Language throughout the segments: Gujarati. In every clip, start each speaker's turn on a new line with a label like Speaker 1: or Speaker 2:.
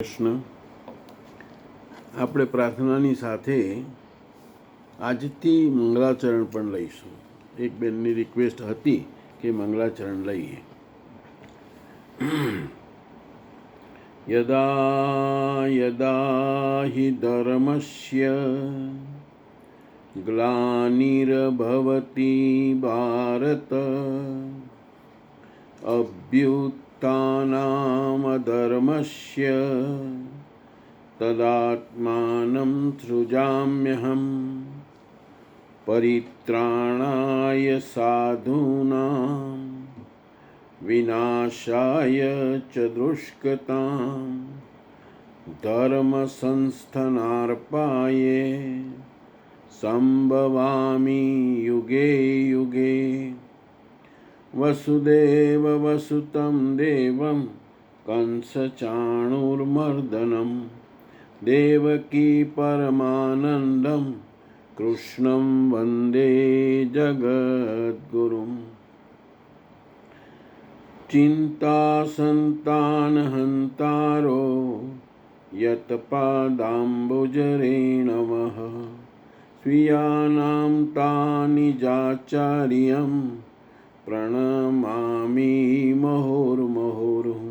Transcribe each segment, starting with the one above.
Speaker 1: કૃષ્ણ. આપણે પ્રાર્થનાની સાથે આજથી મંગલાચરણ પણ લઈશું. એક બેનની રિક્વેસ્ટ હતી કે મંગલાચરણ લઈએ. યદા યદા હિ ધર્મસ્ય ગ્લાનિર્ભવતિ ભારત અભ્યુત્થાનામધર્મસ્ય તદાત્માनं સૃજામ્યહં પરિત્રાણાય સાધૂનાં વિનાશાય ચ દુષ્કૃતાં ધર્મ સંસ્થાનાર્પાયે સંભવામિ યુગે યુગે. વસુદેવ વસુતં દેવં કંસચાણૂરમર્દનમ દેવકી પરમાનંદમ કૃષ્ણં વંદે જગદ્ગુરુમ. ચિંતાસંતાનહંતારો યત્પાદાંબુજરેણવઃ સ્વીયાનાં તાનિજાચાર્યં પ્ರಣમામિ મુહુર્મુહુઃ.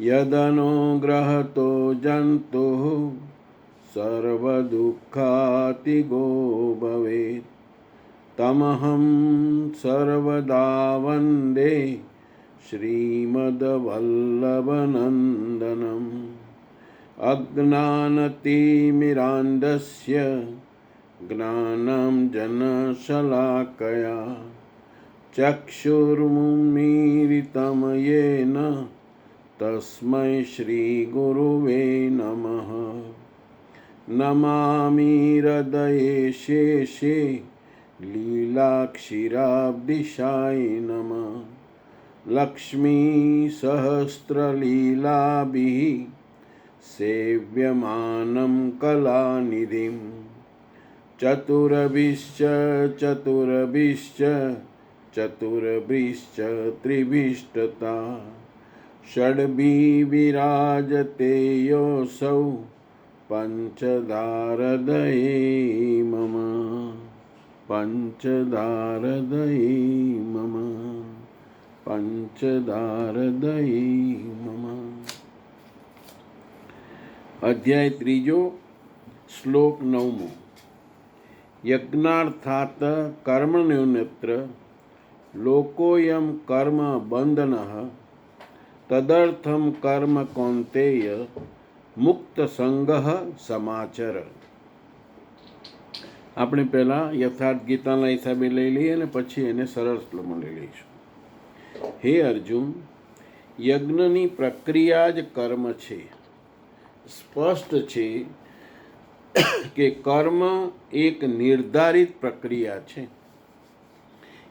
Speaker 1: યદનુગ્રહતો જંતુઃ સર્વદુઃખાતિગો ભવેत् તમહં સર્વદા વંદે શ્રીમદ્વલ્લભનંદનમ. અજ્ઞાનતિમિરાન્ધસ્ય જ્ઞાનાંજનશલાકયા ચક્ષુરુન્મીલિतं યેન તસ્મૈ શ્રીગુરવે નમઃ. નમામિ હૃદયે શેષે લીલાક્ષીરાબ્ધિશાય નમઃ. લક્ષ્મી સહસ્રલીલાભિઃ સેવ્યમાनं કલાનિધિં. ચતુરભિશ્ચ ચતુરભિશ્ચ ચતુર્ભિશ્ચ ત્રિભિષ્ટતા ષડભી વિરાજતે યોऽસૌ પંચધારદયે મમ. પંચધારદયે મમ. પંચધારદયે મમ. અધ્યાય ત્રીજો, શ્લોક 9. યજ્ઞાર્થાત કર્મણ્યોન્યત્ર લોકોયમ કર્મ બંધનઃ તદર્થમ કર્મ કૌંતેય મુક્ત સંગઃ સમાચર. આપણે પહેલાં યથાર્થ ગીતાના હિસાબે લઈ લઈએ અને પછી એને સરળ શ્લોકમાં લઈ લઈશું. હે અર્જુન, યજ્ઞની પ્રક્રિયા જ કર્મ છે. સ્પષ્ટ છે કે કર્મ એક નિર્ધારિત પ્રક્રિયા છે.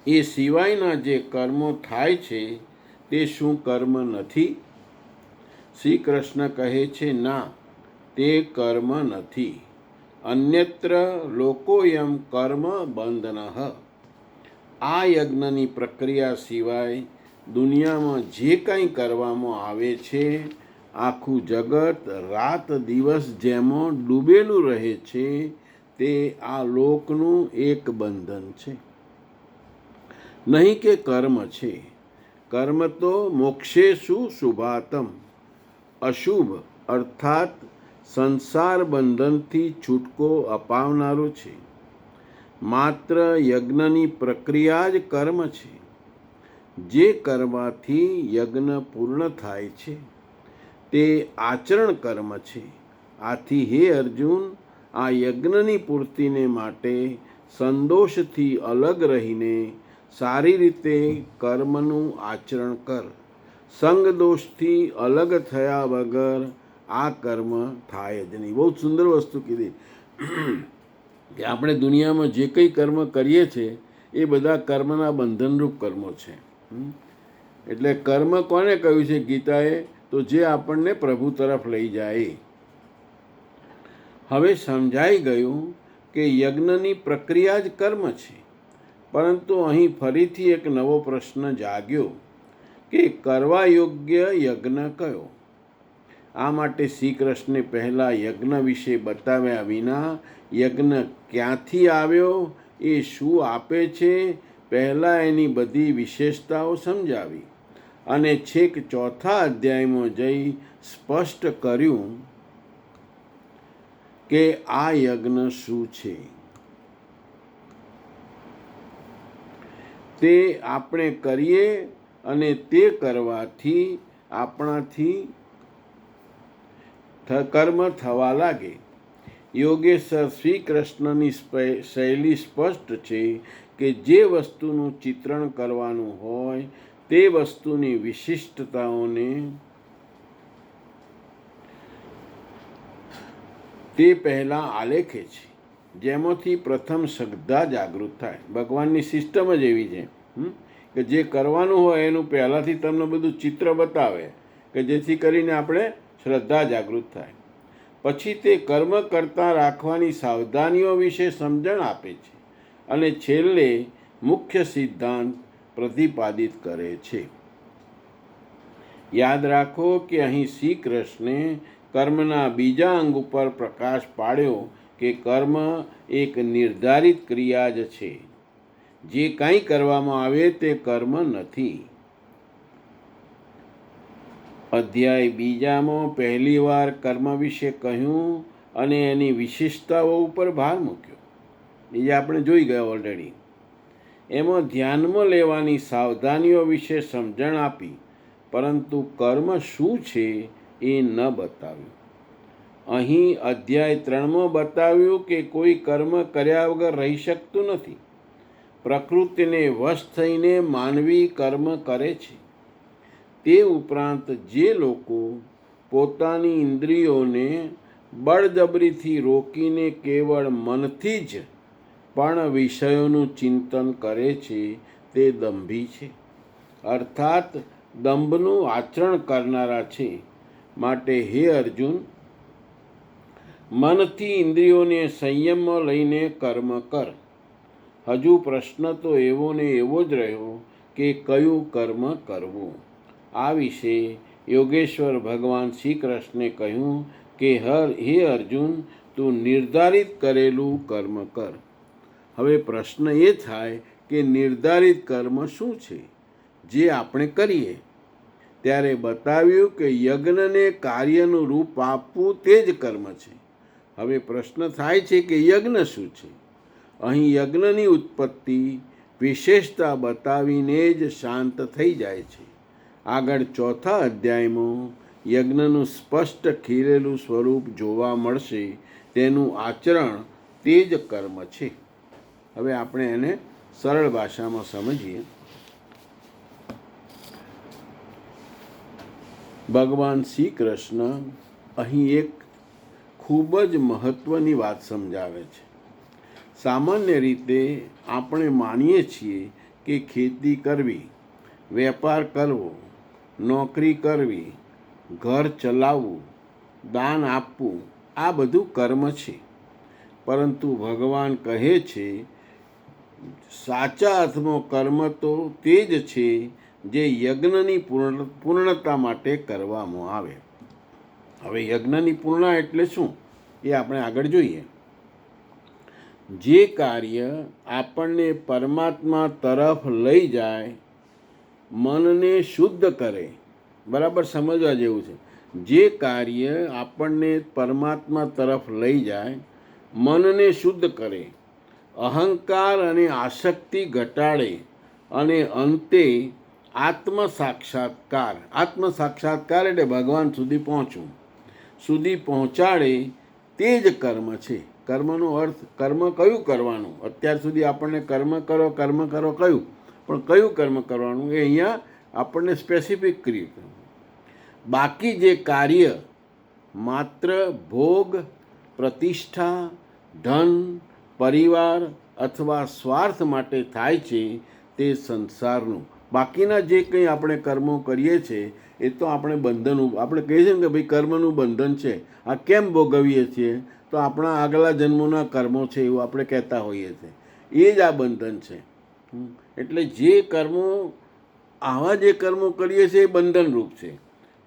Speaker 1: એ સિવાયના જે કર્મો થાય છે તે શું કર્મ નથી? શ્રી કૃષ્ણ કહે છે, ના, તે કર્મ નથી. અન્યત્ર લોકોયમ કર્મ બંધનઃ. આ યજ્ઞની પ્રક્રિયા સિવાય દુનિયામાં જે કંઈ કરવામાં આવે છે, આખું જગત રાત દિવસ જેમાં ડૂબેલું રહે છે, તે આ લોકનું એક બંધન છે, નહીં કે કર્મ છે. કર્મ તો મોક્ષેષુ શુભાતમ, અશુભ અર્થાત સંસાર બંધનથી છૂટકો અપાવનારો છે. માત્ર યજ્ઞની પ્રક્રિયા જ કર્મ છે. જે કરવાથી યજ્ઞ પૂર્ણ થાય છે તે આચરણ કર્મ છે. આથી હે અર્જુન, આ યજ્ઞની પૂર્તિને માટે સંદોષથી અલગ રહીને સારી રીતે કર્મનું આચરણ કર. સંગદોષથી અલગ થયા વગર આ કર્મ થાય જ નહીં. બહુ સુંદર વસ્તુ કીધી કે આપણે દુનિયામાં જે કંઈ કર્મ કરીએ છીએ એ બધા કર્મના બંધનરૂપ કર્મો છે. એટલે કર્મ કોને કહ્યું છે ગીતાએ? તો જે આપણને પ્રભુ તરફ લઈ જાય. હવે સમજાઈ ગયું કે યજ્ઞની પ્રક્રિયા જ કર્મ છે. પરંતુ અહીં ફરીથી એક નવો પ્રશ્ન જાગ્યો કે કરવા યોગ્ય યજ્ઞ કયો? આ માટે શ્રી કૃષ્ણે પહેલાં યજ્ઞ વિશે બતાવ્યા વિના યજ્ઞ ક્યાંથી આવ્યો, એ શું આપે છે, પહેલાં એની બધી વિશેષતાઓ સમજાવી અને છેક ચોથા અધ્યાયમાં જઈ સ્પષ્ટ કર્યું કે આ યજ્ઞ શું છે. તે આપણે કરીએ અને તે કરવાથી આપણાથી કર્મ થવા લાગે. યોગેશ્વર શ્રી કૃષ્ણની શૈલી સ્પષ્ટ છે કે જે વસ્તુનું ચિત્રણ કરવાનું હોય તે વસ્તુની વિશિષ્ટતાઓને તે પહેલાં આલેખે છે, જેમાંથી પ્રથમ શ્રદ્ધા જાગૃત થાય. ભગવાનની સિસ્ટમ જ એવી છે કે જે કરવાનું હોય એનું પહેલાંથી તમને બધું ચિત્ર બતાવે કે જેથી કરીને આપણે શ્રદ્ધા જાગૃત થાય. પછી તે કર્મ કરતાં રાખવાની સાવધાનીઓ વિશે સમજણ આપે છે અને છેલ્લે મુખ્ય સિદ્ધાંત પ્રતિપાદિત કરે છે. યાદ રાખો કે અહીં શ્રી કૃષ્ણે કર્મના બીજા અંગ ઉપર પ્રકાશ પાડ્યો કે કર્મ એક નિર્ધારિત ક્રિયા જ છે. જે કંઈ કરવામાં આવે તે કર્મ નથી. અધ્યાય બીજામાં પહેલીવાર કર્મ વિશે કહ્યું અને એની વિશિષ્ટતાઓ ઉપર ભાર મૂક્યો. એ આપણે જોઈ ગયા ઓલરેડી. એમાં ધ્યાનમાં લેવાની સાવધાનીઓ વિશે સમજણ આપી, પરંતુ કર્મ શું છે એ ન બતાવ્યું. અહીં અધ્યાય 3માં બતાવ્યું કે કોઈ કર્મ કર્યા વગર રહી શકતું નથી. પ્રકૃતિને વશ થઈને માનવી કર્મ કરે છે. તે ઉપરાંત જે લોકો પોતાની ઇન્દ્રિયોને બળજબરીથી રોકીને કેવળ મનથી જ પણ વિષયોનું ચિંતન કરે છે તે દંભી છે, અર્થાત દંભનું આચરણ કરનારા છે. માટે હે અર્જુન, મનથી ઇન્દ્રિયોને સંયમમાં લઈને કર્મ કર. હજુ પ્રશ્ન તો એવો ને એવો જ રહ્યો કે કયું કર્મ કરવું. આ વિશે યોગેશ્વર ભગવાન શ્રી કૃષ્ણે કહ્યું કે હે અર્જુન, તું નિર્ધારિત કરેલું કર્મ કર. હવે પ્રશ્ન એ થાય કે નિર્ધારિત કર્મ શું છે જે આપણે કરીએ. ત્યારે બતાવ્યું કે યજ્ઞને કાર્યનું રૂપ આપવું તે જ કર્મ છે. હવે પ્રશ્ન થાય છે કે યજ્ઞ શું છે. અહીં યજ્ઞની ઉત્પત્તિ વિશેષતા બતાવીને જ શાંત થઈ જાય છે. આગળ ચોથા અધ્યાયમાં યજ્ઞનું સ્પષ્ટ ખીલેલું સ્વરૂપ જોવા મળશે. તેનું આચરણ તે જ કર્મ છે. હવે આપણે એને સરળ ભાષામાં સમજીએ. ભગવાન શ્રી કૃષ્ણ અહીં એક ખૂબ જ મહત્ત્વની વાત સમજાવે છે. સામાન્ય રીતે આપણે માનીએ છીએ કે ખેતી કરવી, વેપાર કરવો, નોકરી કરવી, ઘર ચલાવવું, દાન આપવું, આ બધું કર્મ છે. પરંતુ ભગવાન કહે છે સાચા અર્થમાં કર્મ તો તે જ છે જે યજ્ઞની પૂર્ણતા માટે કરવામાં આવે. હવે યજ્ઞની પૂર્ણ એટલે શું એ આપણે આગળ જોઈએ. જે કાર્ય આપણને પરમાત્મા તરફ લઈ જાય, મનને શુદ્ધ કરે. બરાબર સમજવા જેવું છે. જે કાર્ય આપણને પરમાત્મા તરફ લઈ જાય, મનને શુદ્ધ કરે, અહંકાર અને આસક્તિ ઘટાડે અને અંતે આત્મ સાક્ષાત્કાર એટલે ભગવાન સુધી પહોંચવું, સુધી પહોંચાડે તે જ કર્મ છે. કર્મનો અર્થ કર્મ કયું કરવાનું. અત્યાર સુધી આપણને કર્મ કરો કહ્યું, પણ કયું કર્મ કરવાનું એ અહીંયા આપણને સ્પેસિફિક કર્યું. બાકી જે કાર્ય માત્ર ભોગ, પ્રતિષ્ઠા, ધન, પરિવાર અથવા સ્વાર્થ માટે થાય છે તે સંસારનું. બાકીના જે કંઈ આપણે કર્મો કરીએ છીએ એ તો આપણે આપણે કહીએ છીએ ને કે ભાઈ કર્મનું બંધન છે. આ કેમ ભોગવીએ છીએ? તો આપણા આગલા જન્મોના કર્મો છે એવું આપણે કહેતા હોઈએ છીએ. એ જ આ બંધન છે. એટલે જે કર્મો આવા જે કર્મો કરીએ છીએ એ બંધનરૂપ છે.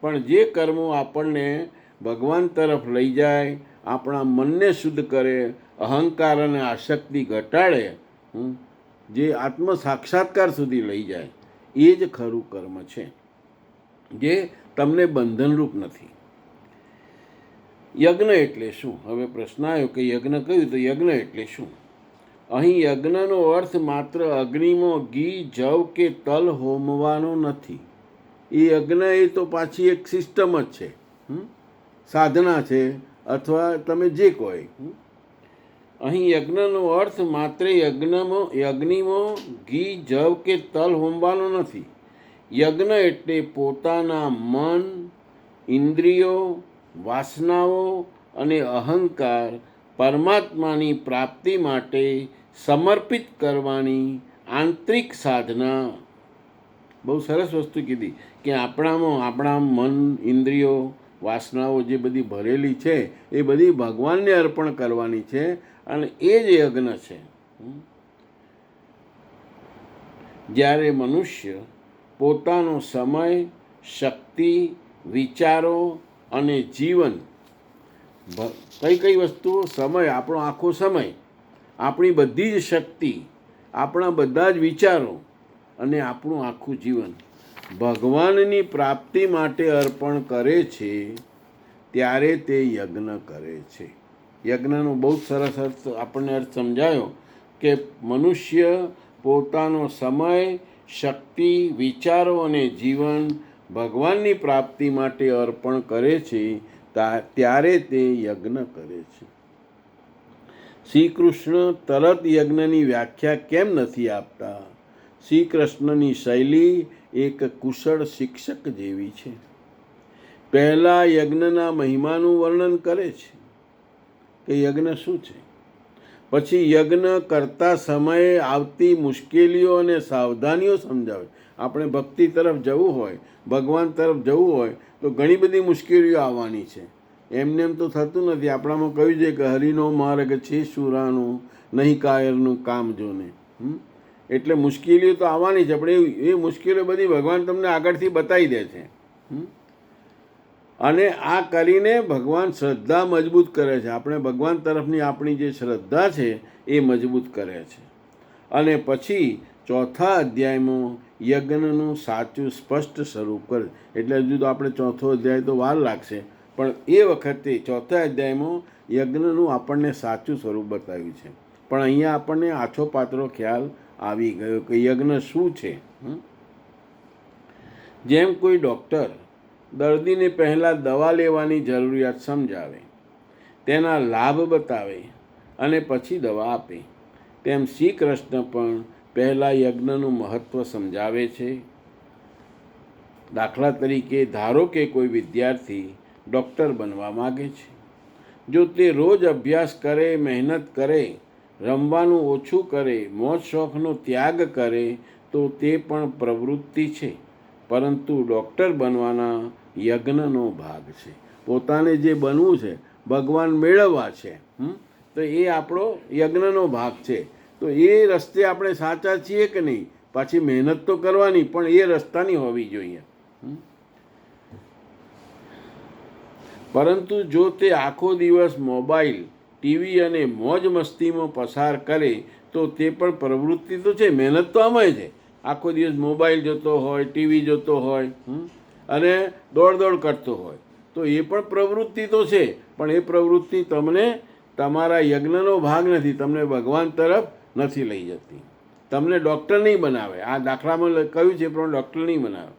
Speaker 1: પણ જે કર્મો આપણને ભગવાન તરફ લઈ જાય, આપણા મનને શુદ્ધ કરે, અહંકાર અને આસક્તિ ઘટાડે, જે આત્મ સાક્ષાત્કાર સુધી લઈ જાય, એ જ ખરું કર્મ છે, જે તમને બંધનરૂપ નથી. યજ્ઞ એટલે શું? હવે પ્રશ્ન આવ્યો કે યજ્ઞ કહ્યું તો યજ્ઞ એટલે શું? અહીં યજ્ઞનો અર્થ માત્ર અગ્નિમાં ઘી, જવ કે તલ હોમવાનો નથી. એ યજ્ઞ એ તો પાછી એક સિસ્ટમ જ છે, સાધના છે, અથવા તમે જે કહો. અહીં યજ્ઞનો અર્થ માત્ર અગ્નિમાં ઘી, જવ કે તલ હોમવાનો નથી. યજ્ઞ એટલે પોતાના મન, ઇન્દ્રિયો, વાસનાઓ અને અહંકાર પરમાત્માની પ્રાપ્તિ માટે સમર્પિત કરવાની આંતરિક સાધના. બહુ સરસ વસ્તુ કીધી કે આપણા મન, ઇન્દ્રિયો, વાસનાઓ જે બધી ભરેલી છે એ બધી ભગવાનને અર્પણ કરવાની છે, અને એ જ યજ્ઞ છે. જ્યારે મનુષ્ય પોતાનો સમય, શક્તિ, વિચારો અને જીવન, કઈ વસ્તુઓ? સમય, આપણો આખો સમય, આપણી બધી જ શક્તિ, આપણા બધા જ વિચારો અને આપણું આખું જીવન ભગવાનની પ્રાપ્તિ માટે અર્પણ કરે છે, ત્યારે તે યજ્ઞ કરે છે. યજ્ઞનો બહુ સરસ આપણને અર્થ સમજાયો કે મનુષ્ય પોતાનો સમય, શક્તિ, વિચારો અને જીવન ભગવાનની પ્રાપ્તિ માટે અર્પણ કરે છે, ત્યારે તે યજ્ઞ કરે છે. શ્રી કૃષ્ણ તરત યજ્ઞની વ્યાખ્યા કેમ નથી આપતા? શ્રી કૃષ્ણની શૈલી એક કુશળ શિક્ષક જેવી છે. પહેલાં યજ્ઞના મહિમાનું વર્ણન કરે છે કે યજ્ઞ શું છે, પછી યજ્ઞ કરતા સમયે આવતી મુશ્કેલીઓ અને સાવધાનીઓ સમજાવે. આપણે ભક્તિ તરફ જવું હોય, ભગવાન તરફ જવું હોય તો ઘણી બધી મુશ્કેલીઓ આવવાની છે. એમને એમ તો થતું નથી. આપણામાં કહ્યું છે કે હરિનો માર્ગ છે શુરાનું, નહીં કાયરનું કામ જોને. એટલે મુશ્કેલીઓ તો આવવાની છે, પણ એ મુશ્કેલીઓ બધી ભગવાન તમને આગળથી બતાવી દે છે. અને આ કરીને ભગવાન શ્રદ્ધા મજબૂત કરે છે. આપણે ભગવાન તરફની આપણી જે શ્રદ્ધા છે એ મજબૂત કરે છે. અને પછી ચોથા અધ્યાયમાં યજ્ઞનું સાચું સ્પષ્ટ સ્વરૂપ કરે. એટલે હજુ તો આપણે ચોથો અધ્યાય તો વાર લાગશે, પણ એ વખતે ચોથા અધ્યાયમાં યજ્ઞનું આપણને સાચું સ્વરૂપ બતાવ્યું છે. પણ અહીંયા આપણને આછો પાતળો ખ્યાલ આવી ગયો કે યજ્ઞ શું છે. જેમ કોઈ ડૉક્ટર દર્દીને પહેલાં દવા લેવાની જરૂરિયાત સમજાવે, તેના લાભ બતાવે અને પછી દવા આપે, તેમ શ્રી કૃષ્ણ પણ પહેલાં યજ્ઞનું મહત્ત્વ સમજાવે છે. દાખલા તરીકે ધારો કે કોઈ વિદ્યાર્થી ડૉક્ટર બનવા માગે છે. જો તે રોજ અભ્યાસ કરે, મહેનત કરે, રમવાનું ઓછું કરે, મોજ શોખનો ત્યાગ કરે તો તે પણ પ્રવૃત્તિ છે, પરંતુ ડૉક્ટર બનવાના યજ્ઞનો ભાગ છે. પોતાને જે બનવું છે, ભગવાન મેળવવા છે, તો એ આપણો યજ્ઞનો ભાગ છે. તો એ રસ્તે આપણે સાચા છીએ કે નહીં? પાછી મહેનત તો કરવાની, પણ એ રસ્તાની હોવી જોઈએ. પરંતુ જો તે આખો દિવસ મોબાઈલ, ટીવી અને મોજ મસ્તીમાં પસાર કરે તો તે પણ પ્રવૃત્તિ તો છે. મહેનત તો આમાંય છે. આખો દિવસ મોબાઈલ જોતો હોય, ટીવી જોતો હોય અને દોડ કરતો હોય તો એ પણ પ્રવૃત્તિ તો છે, પણ એ પ્રવૃત્તિ તમને તમારા યજ્ઞનો ભાગ નથી, તમને ભગવાન તરફ નથી લઈ જતી, તમને ડૉક્ટર નહીં બનાવે. આ દાખલામાં કહ્યું છે પણ ડૉક્ટર નહીં બનાવે.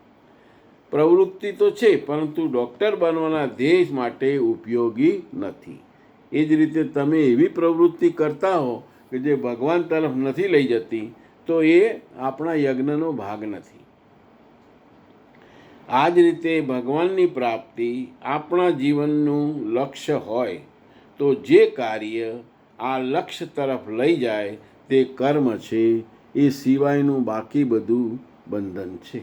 Speaker 1: પ્રવૃત્તિ તો છે, પરંતુ ડૉક્ટર બનવાના ધ્યેય માટે ઉપયોગી નથી. એ જ રીતે તમે એવી પ્રવૃત્તિ કરતા હો કે જે ભગવાન તરફ નથી લઈ જતી, તો એ આપણા યજ્ઞનો ભાગ નથી. આ જ રીતે ભગવાનની પ્રાપ્તિ આપણા જીવનનું લક્ષ્ય હોય તો જે કાર્ય આ લક્ષ્ય તરફ લઈ જાય તે કર્મ છે. એ સિવાયનું બાકી બધું બંધન છે.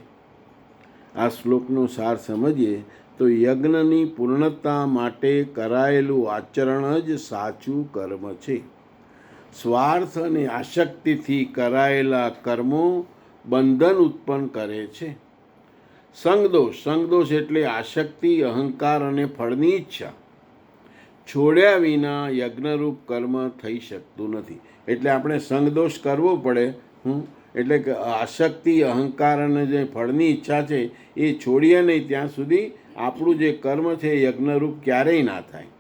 Speaker 1: આ શ્લોકનો સાર સમજીએ તો યજ્ઞની પૂર્ણતા માટે કરાયેલું આચરણ જ સાચું કર્મ છે. સ્વાર્થ અને આસક્તિથી કરાયેલા કર્મો બંધન ઉત્પન્ન કરે છે. સંગદોષ એટલે આસક્તિ, અહંકાર અને ફળની ઈચ્છા છોડ્યા વિના યજ્ઞરૂપ કર્મ થઈ શકતું નથી. એટલે આપણે સંગદોષ કરવો પડે. એટલે કે આસક્તિ, અહંકાર અને જે ફળની ઈચ્છા છે એ છોડીએ નહીં ત્યાં સુધી આપણું જે કર્મ છે એ યજ્ઞરૂપ ક્યારેય ના થાય.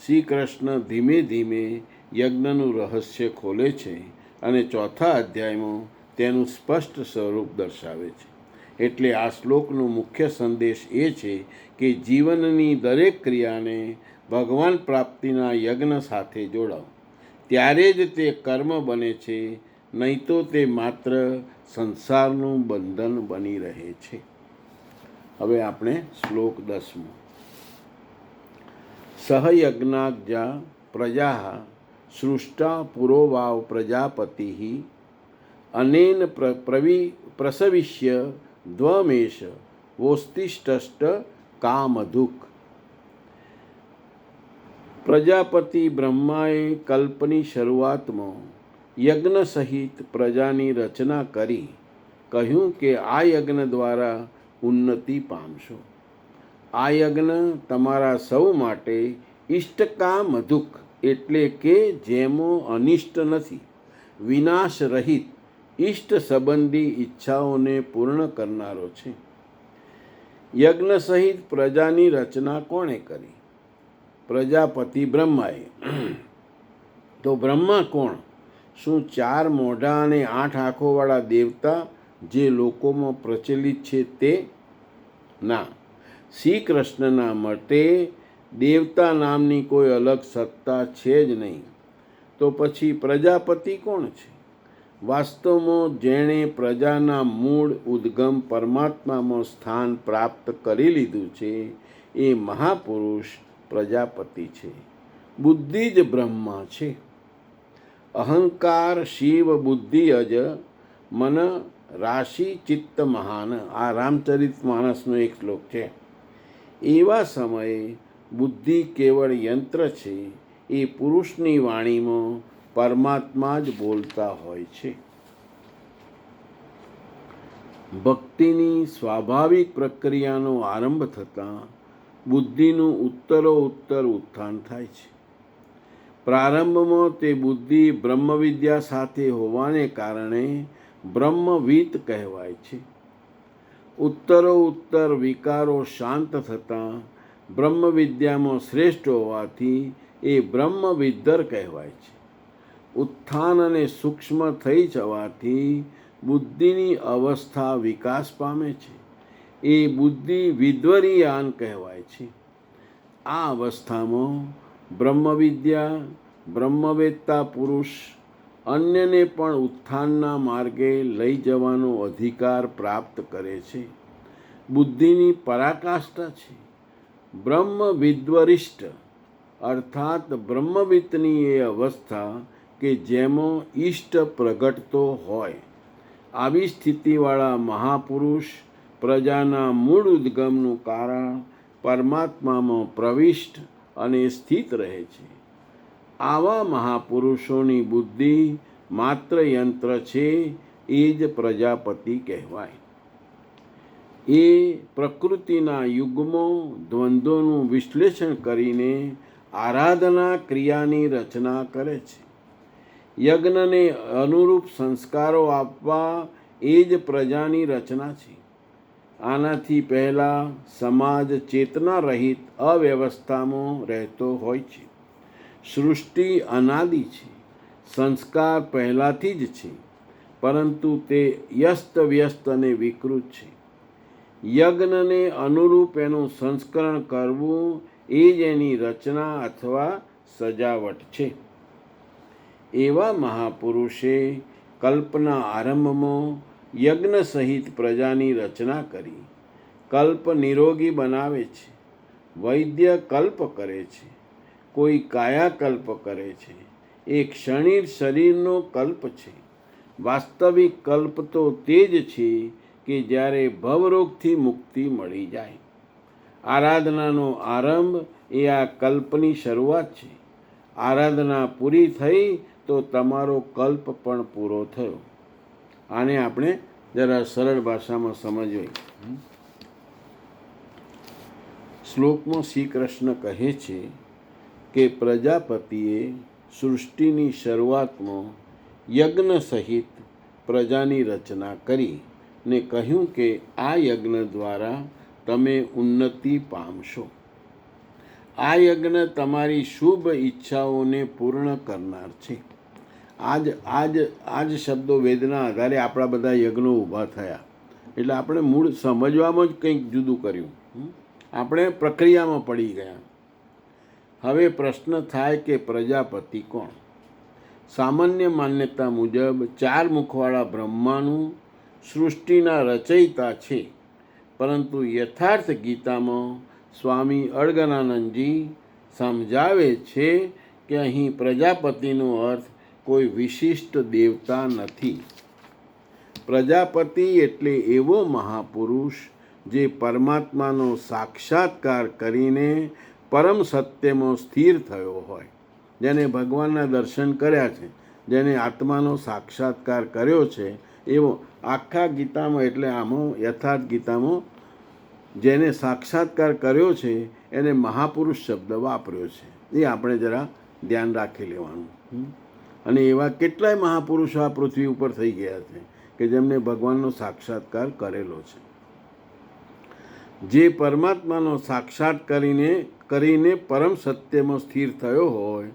Speaker 1: શ્રી કૃષ્ણ ધીમે ધીમે યજ્ઞનું રહસ્ય ખોલે છે અને 4થા અધ્યાયમાં તેનું સ્પષ્ટ સ્વરૂપ દર્શાવે છે. એટલે આ શ્લોકનો મુખ્ય સંદેશ એ છે કે જીવનની દરેક ક્રિયાને ભગવાન પ્રાપ્તિના યજ્ઞ સાથે જોડાઓ, ત્યારે જ તે કર્મ બને છે, નહીં તો તે માત્ર સંસારનું બંધન બની રહે છે. હવે આપણે શ્લોક 10. સહયજ્ઞાજ્ઞા પ્રજા સૃષ્ટા પુરોવાવ પ્રજાપતિ અનેન પ્રસવિષ્ય દ્વમેશ વોસ્તિષ્ઠ કામધુક. પ્રજાપતિ બ્રહ્માએ કલ્પની શરૂઆતમાં યજ્ઞ સહિત પ્રજાની રચના કરી કહ્યું કે આ યજ્ઞ દ્વારા ઉન્નતિ પામશો. આ યજ્ઞ તમારા સૌ માટે ઇષ્ટકામધુક એટલે કે જેમાં અનિષ્ટ નથી, વિનાશ રહિત ઇષ્ટ સંબંધી ઈચ્છાઓને પૂર્ણ કરનારો છે. યજ્ઞ સહિત પ્રજાની રચના કોણે કરી? પ્રજાપતિ બ્રહ્માએ. તો બ્રહ્મા કોણ? શું 4 મોઢા અને 8 આંખોવાળા દેવતા જે લોકોમાં પ્રચલિત છે તે? ના, શ્રી કૃષ્ણના મતે દેવતા નામની કોઈ અલગ સત્તા છે જ નહીં. તો પછી પ્રજાપતિ કોણ છે? વાસ્તવમાં જેણે પ્રજાના મૂળ ઉદ્ગમ પરમાત્મામાં સ્થાન પ્રાપ્ત કરી લીધું છે એ મહાપુરુષ પ્રજાપતિ છે. બુદ્ધિ જ બ્રહ્મા છે. અહંકાર શિવ બુદ્ધિ અજ મન રાશિ ચિત્ત મહાન. આ રામચરિત માનસનો એક શ્લોક છે. એવા સમયે બુદ્ધિ કેવળ યંત્ર છે. એ પુરુષની વાણીમાં પરમાત્મા જ બોલતા હોય છે. ભક્તિની સ્વાભાવિક પ્રક્રિયાનો આરંભ થતાં બુદ્ધિનું ઉત્તરોત્તર ઉત્થાન થાય છે. પ્રારંભમાં તે બુદ્ધિ બ્રહ્મવિદ્યા સાથે હોવાને કારણે બ્રહ્મવિત કહેવાય છે. ઉત્તરોત્તર વિકારો શાંત થતાં બ્રહ્મવિદ્યામાં શ્રેષ્ઠ હોવાથી એ બ્રહ્મવિદ્ધર કહેવાય છે. ઉત્થાન અને સૂક્ષ્મ થઈ જવાથી બુદ્ધિની અવસ્થા વિકાસ પામે છે. એ બુદ્ધિ વિદ્વરીયાન કહેવાય છે. આ અવસ્થામાં બ્રહ્મવિદ્યા, બ્રહ્મવેત્તા પુરુષ અન્યને પણ ઉત્થાનના માર્ગે લઈ જવાનો અધિકાર પ્રાપ્ત કરે છે. બુદ્ધિની પરાકાષ્ઠા છે. બ્રહ્મ વિદ્વરિષ્ઠ અર્થાત બ્રહ્મવિતની એ અવસ્થા કે જેમાં ઈષ્ટ પ્રગટતો હોય. આવી સ્થિતિવાળા મહાપુરુષ પ્રજાના મૂળ ઉદ્ગમનું કારણ પરમાત્મામાં પ્રવિષ્ટ અને સ્થિત રહે છે. આવા મહાપુરુષોની બુદ્ધિ માત્ર યંત્ર છે. એ જ પ્રજાપતિ કહેવાય. એ પ્રકૃતિના યુગ્મો દ્વંદ્વોનું વિશ્લેષણ કરીને આરાધના ક્રિયાની રચના કરે છે. યજ્ઞને અનુરૂપ સંસ્કારો આપવા એ જ પ્રજાની રચના છે. આનાથી પહેલાં સમાજ ચેતના રહિત અવ્યવસ્થામાં રહેતો હોય છે. સૃષ્ટિ અનાદિ છે. સંસ્કાર પહેલાંથી જ છે, પરંતુ તે યસ્તવ્યસ્ત અને વિકૃત છે. યજ્ઞને અનુરૂપ એનું સંસ્કરણ કરવું એ જ એની રચના અથવા સજાવટ છે. એવા મહાપુરુષે કલ્પના આરંભમાં યજ્ઞ સહિત પ્રજાની રચના કરી. કલ્પ નિરોગી બનાવે છે. વૈદ્ય કલ્પ કરે છે. કોઈ કાયાકલ્પ કરે છે. એ ક્ષણિક શરીરનો કલ્પ છે. વાસ્તવિક કલ્પ તો તે જ છે કે જ્યારે ભવરોગથી મુક્તિ મળી જાય. આરાધનાનો આરંભ એ આ કલ્પની શરૂઆત છે. આરાધના પૂરી થઈ તો તમારો કલ્પ પણ પૂરો થયો. આને આપણે જરા સરળ ભાષામાં સમજવી. શ્લોકમાં શ્રી કૃષ્ણ કહે છે કે પ્રજાપતિએ સૃષ્ટિની શરૂઆતમાં યજ્ઞ સહિત પ્રજાની રચના કરી ને કહ્યું કે આ યજ્ઞ દ્વારા તમે ઉન્નતિ પામશો. આ યજ્ઞ તમારી શુભ ઈચ્છાઓને પૂર્ણ કરનાર છે. આજ શબ્દો વેદના આધારે આપણા બધા યજ્ઞો ઊભા થયા. એટલે આપણે મૂળ સમજવામાં જ કંઈક જુદું કર્યું, આપણે પ્રક્રિયામાં પડી ગયા. હવે પ્રશ્ન થાય કે પ્રજાપતિ કોણ? સામાન્ય માન્યતા મુજબ 4 મુખવાળા બ્રહ્માનું સૃષ્ટિના રચયિતા છે, પરંતુ યથાર્થ ગીતામાં સ્વામી અળગનાનંદજી સમજાવે છે કે અહીં પ્રજાપતિનો અર્થ કોઈ વિશિષ્ટ દેવતા નથી. પ્રજાપતિ એટલે એવો મહાપુરુષ જે પરમાત્માનો સાક્ષાત્કાર કરીને પરમ સત્યમાં સ્થિર થયો હોય, જેને ભગવાનના દર્શન કર્યા છે, જેને આત્માનો સાક્ષાત્કાર કર્યો છે, એવો આખા ગીતામાં, એટલે આમાં યથાર્થ ગીતામાં જેને સાક્ષાત્કાર કર્યો છે એને મહાપુરુષ શબ્દ વાપર્યો છે. એ આપણે જરા ધ્યાન રાખી લેવાનું. અને એવા કેટલાય મહાપુરુષો આ પૃથ્વી ઉપર થઈ ગયા છે કે જેમને ભગવાનનો સાક્ષાત્કાર કરેલો છે. જે પરમાત્માનો સાક્ષાત કરીને પરમ સત્યમાં સ્થિર થયો હોય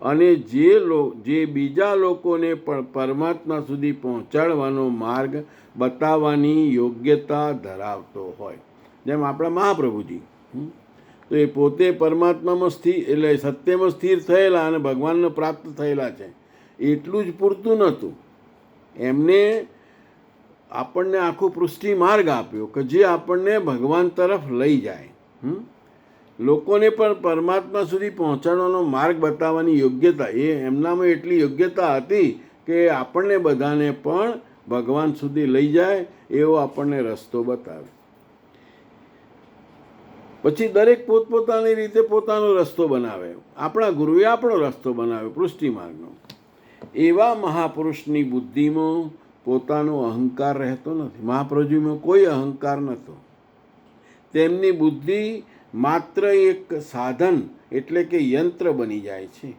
Speaker 1: અને જે બીજા લોકોને પણ પરમાત્મા સુધી પહોંચાડવાનો માર્ગ બતાવવાની યોગ્યતા ધરાવતો હોય, જેમ આપણા મહાપ્રભુજી. તો એ પોતે પરમાત્મામાં એટલે સત્યમાં સ્થિર થયેલા અને ભગવાનને પ્રાપ્ત થયેલા છે. એટલું જ પૂરતું નહોતું, એમને આપણને આખું પૃષ્ટિ માર્ગ આપ્યો કે જે આપણને ભગવાન તરફ લઈ જાય, લોકોને પણ પરમાત્મા સુધી પહોંચાડવાનો માર્ગ બતાવવાની યોગ્યતા, એ એમનામાં એટલી યોગ્યતા હતી કે આપણને બધાને પણ ભગવાન સુધી લઈ જાય એવો આપણને રસ્તો બતાવે. પછી દરેક પોતપોતાની રીતે પોતાનો રસ્તો બનાવે. આપણા ગુરુએ આપણો રસ્તો બનાવ્યો પૃષ્ટિ માર્ગનો. એવા મહાપુરુષની બુદ્ધિમાં પોતાનો અહંકાર રહેતો નથી. મહાપ્રભુજીમાં કોઈ અહંકાર નહોતો. તેમની બુદ્ધિ માત્ર એક સાધન એટલે કે યંત્ર બની જાય છે.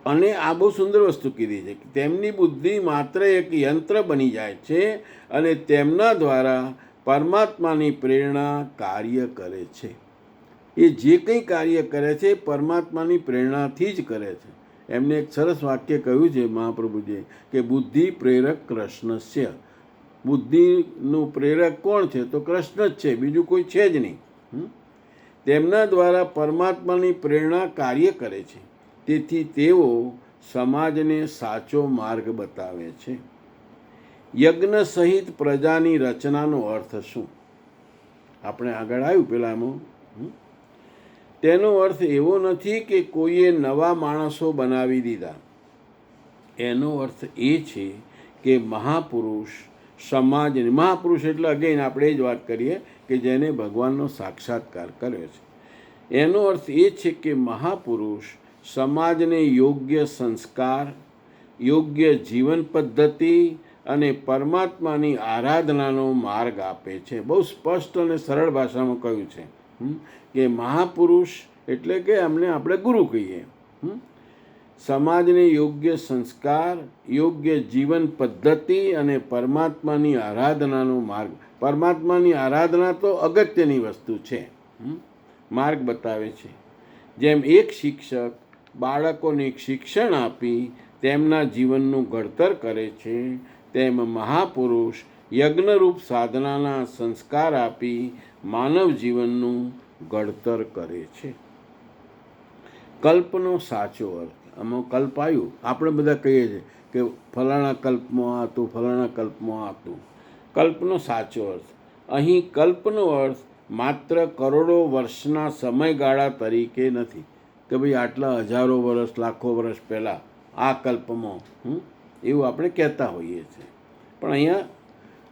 Speaker 1: અને આ બહુ સુંદર વસ્તુ કીધી છે કે તેમની બુદ્ધિ માત્ર એક યંત્ર બની જાય છે અને તેમના દ્વારા પરમાત્માની પ્રેરણા કાર્ય કરે છે. એ જે કંઈ કાર્ય કરે છે પરમાત્માની પ્રેરણાથી જ કરે છે. એમને એક સરસ વાક્ય કહ્યું છે મહાપ્રભુજીએ કે બુદ્ધિ પ્રેરક કૃષ્ણસ્ય. બુદ્ધિનું પ્રેરક કોણ છે? તો કૃષ્ણ જ છે, બીજું કોઈ છે જ નહીં. તેમના દ્વારા પરમાત્માની પ્રેરણા કાર્ય કરે છે. તેથી તેઓ સમાજને સાચો માર્ગ બતાવે છે. યજ્ઞ સહિત પ્રજાની રચનાનો અર્થ શું? આપણે આગળ આવ્યું પેલામાં. તેનો અર્થ એવો નથી કે કોઈએ નવા માણસો બનાવી દીધા. એનો અર્થ એ છે કે મહાપુરુષ સમાજને, મહાપુરુષ એટલે અગેન આપણે એ જ વાત કરીએ કે જેને ભગવાનનો સાક્ષાત્કાર કર્યો છે. એનો અર્થ એ છે કે મહાપુરુષ સમાજને યોગ્ય સંસ્કાર, યોગ્ય જીવન પદ્ધતિ અને પરમાત્માની આરાધનાનો માર્ગ આપે છે. બહુ સ્પષ્ટ અને સરળ ભાષામાં કહ્યું છે કે મહાપુરુષ એટલે કે અમને આપણે ગુરુ કહીએ. સમાજને યોગ્ય સંસ્કાર, યોગ્ય જીવન પદ્ધતિ અને પરમાત્માની આરાધનાનો માર્ગ. પરમાત્માની આરાધના તો અગત્યની વસ્તુ છે, માર્ગ બતાવે છે. જેમ એક શિક્ષક બાળકોને શિક્ષણ આપી તેમના જીવનનું ઘડતર કરે છે, તેમ મહાપુરુષ યજ્ઞરૂપ સાધનાના સંસ્કાર આપી માનવ જીવનનું ઘડતર કરે છે. કલ્પનો સાચો અર્થ. આમાં કલ્પ આવ્યું, આપણે બધા કહીએ છીએ કે ફલાણા કલ્પમાં આ હતું, ફલાણા કલ્પમાં આ હતું. કલ્પનો સાચો અર્થ. અહીં કલ્પનો અર્થ માત્ર કરોડો વર્ષના સમયગાળા તરીકે નથી કે ભાઈ આટલા હજારો વર્ષ, લાખો વર્ષ પહેલાં આ કલ્પમાં, એવું આપણે કહેતા હોઈએ છીએ. પણ અહીંયા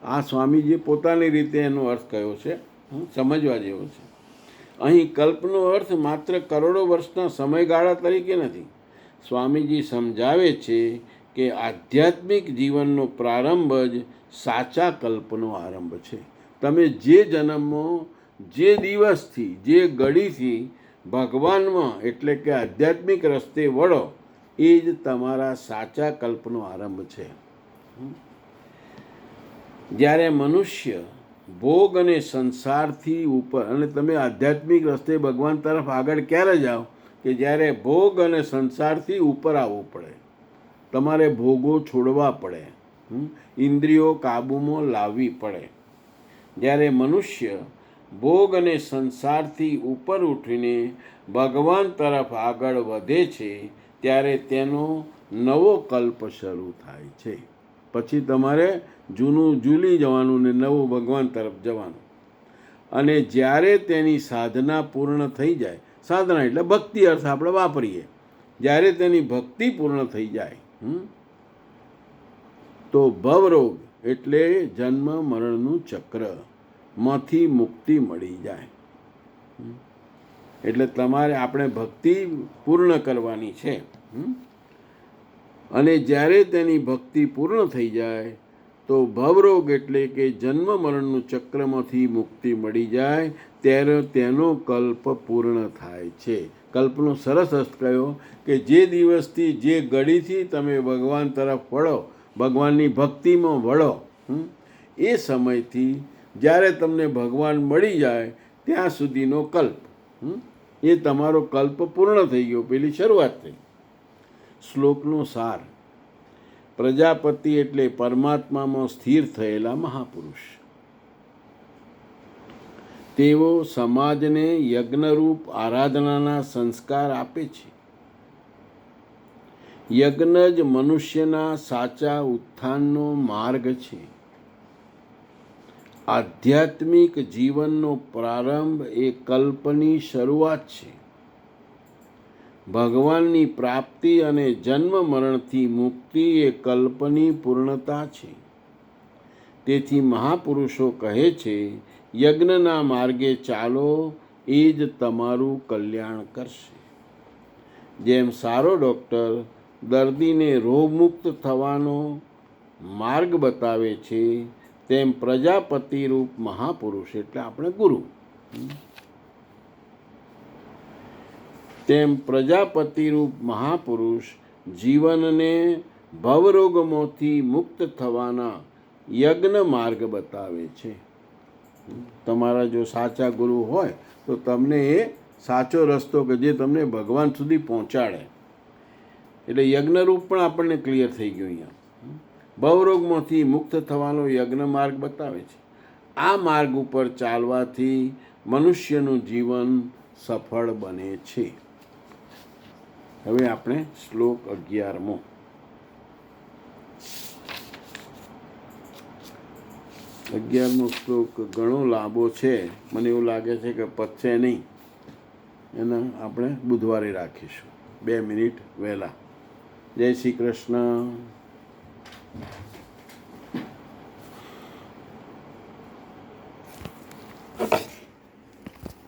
Speaker 1: આ સ્વામીજીએ પોતાની રીતે એનો અર્થ કયો છે, સમજવા જેવો છે. અહીં કલ્પનો અર્થ માત્ર કરોડો વર્ષના સમયગાળા તરીકે નથી. સ્વામીજી સમજાવે છે કે આધ્યાત્મિક જીવનનો પ્રારંભ જ સાચા કલ્પનો આરંભ છે. તમે જે જન્મમાં જે દિવસથી જે ઘડીથી ભગવાનમાં એટલે કે આધ્યાત્મિક રસ્તે વળો એ જ તમારા સાચા કલ્પનો આરંભ છે. જ્યારે મનુષ્ય ભોગ અને સંસારથી ઉપર, અને તમે આધ્યાત્મિક રસ્તે ભગવાન તરફ આગળ ક્યારે જાઓ કે જ્યારે ભોગ અને સંસારથી ઉપર આવવું પડે, તમારે ભોગો છોડવા પડે, ઇન્દ્રિયો કાબૂમાં લાવવી પડે. જ્યારે મનુષ્ય ભોગ અને સંસારથી ઉપર ઉઠીને ભગવાન તરફ આગળ વધે છે ત્યારે તેનો નવો કલ્પ શરૂ થાય છે. પછી તમારે જૂનું ઝૂલી જવાનું ને નવું ભગવાન તરફ જવાનું. અને જ્યારે તેની સાધના પૂર્ણ થઈ જાય, સાધના એટલે ભક્તિ અર્થ આપણે વાપરીએ, જ્યારે તેની ભક્તિ પૂર્ણ થઈ જાય તો ભવરોગ એટલે જન્મ મરણનું ચક્ર માંથી મુક્તિ મળી જાય. એટલે તમારે આપણે ભક્તિ પૂર્ણ કરવાની છે. અને જ્યારે તેની ભક્તિ પૂર્ણ થઈ જાય તો ભવરોગ એટલે કે જન્મ મરણનું ચક્રમાંથી મુક્તિ મળી જાય ત્યારે તેનો કલ્પ પૂર્ણ થાય છે. કલ્પનો સરસ અર્થ કયો કે જે દિવસથી જે ઘડીથી તમે ભગવાન તરફ વળો, ભગવાનની ભક્તિમાં વળો, એ સમયથી જ્યારે તમને ભગવાન મળી જાય ત્યાં સુધીનો કલ્પ, એ તમારો કલ્પ પૂર્ણ થઈ ગયો, પેલી શરૂઆત થઈ. શ્લોકનો સાર: પ્રજાપતિ એટલે પરમાત્મામાં સ્થિર થયેલા મહાપુરુષ. તેઓ સમાજને યજ્ઞરૂપ આરાધનાના સંસ્કાર આપે છે. યજ્ઞ જ મનુષ્યના સાચા ઉત્થાનનો માર્ગ છે. આધ્યાત્મિક જીવનનો પ્રારંભ એ કલ્પની શરૂઆત છે. ભગવાનની પ્રાપ્તિ અને જન્મ મરણથી મુક્તિ એ કલ્પની પૂર્ણતા છે. તેથી મહાપુરુષો કહે છે, યજ્ઞના માર્ગે ચાલો, એ જ તમારું કલ્યાણ કરશે. જેમ સારો ડૉક્ટર દર્દીને રોગમુક્ત થવાનો માર્ગ બતાવે છે, તેમ પ્રજાપતિરૂપ મહાપુરુષ એટલે આપણે ગુરુ, તેમ પ્રજાપતિરૂપ મહાપુરુષ જીવનને ભવરોગમાંથી મુક્ત થવાના યજ્ઞ માર્ગ બતાવે છે. તમારા જો સાચા ગુરુ હોય તો તમને એ સાચો રસ્તો કે જે તમને ભગવાન સુધી પહોંચાડે. એટલે યજ્ઞરૂપ પણ આપણને ક્લિયર થઈ ગયું. અહીંયા ભવરોગમાંથી મુક્ત થવાનો યજ્ઞ માર્ગ બતાવે છે. આ માર્ગ ઉપર ચાલવાથી મનુષ્યનું જીવન સફળ બને છે. હવે આપણે શ્લોક 11મો. 11મો શ્લોક ઘણો લાંબો છે, મને એવું લાગે છે કે પતશે નહીં. એને આપણે બુધવારે રાખીશું 2 મિનિટ વહેલા. જય શ્રી કૃષ્ણ.